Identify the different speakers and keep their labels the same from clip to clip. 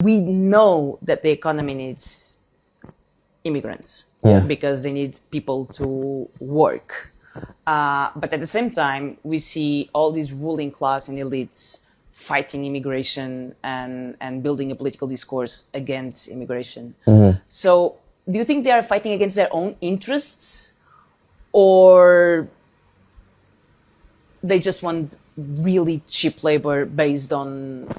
Speaker 1: We know that the economy needs immigrants because they need people to work. But at the same time, we see all these ruling class and elites fighting immigration and building a political discourse against immigration. So do you think they are fighting against their own interests, or they just want really cheap labor based on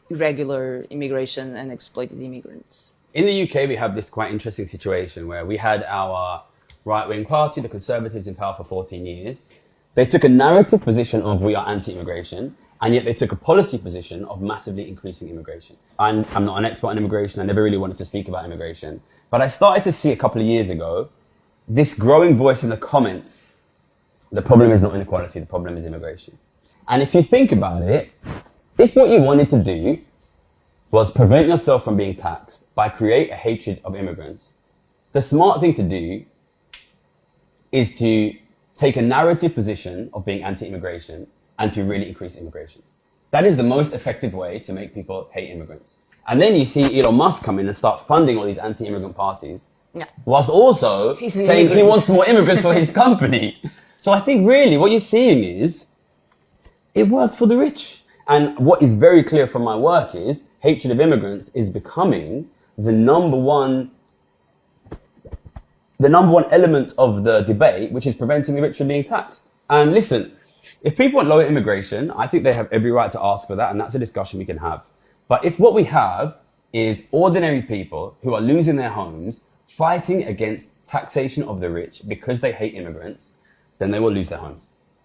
Speaker 1: irregular immigration and exploited immigrants?
Speaker 2: In the UK, we have this quite interesting situation where we had our right-wing party, the Conservatives, in power for 14 years. They took a narrative position of we are anti-immigration, and yet they took a policy position of massively increasing immigration. I'm not an expert on immigration. I never really wanted to speak about immigration. But I started to see a couple of years ago this growing voice in the comments. The problem is not inequality, the problem is immigration. And if you think about it, if what you wanted to do was prevent yourself from being taxed by create a hatred of immigrants, the smart thing to do is to take a narrative position of being anti-immigration and to really increase immigration. That is the most effective way to make people hate immigrants. And then you see Elon Musk come in and start funding all these anti-immigrant parties, whilst also saying he wants more immigrants for his company. So I think really what you're seeing is it works for the rich. And what is very clear from my work is hatred of immigrants is becoming the number one element of the debate, which is preventing the rich from being taxed. And listen, if people want lower immigration, I think they have every right to ask for that, and that's a discussion we can have. But if what we have is ordinary people who are losing their homes, fighting against taxation of the rich because they hate immigrants, then they will lose their homes.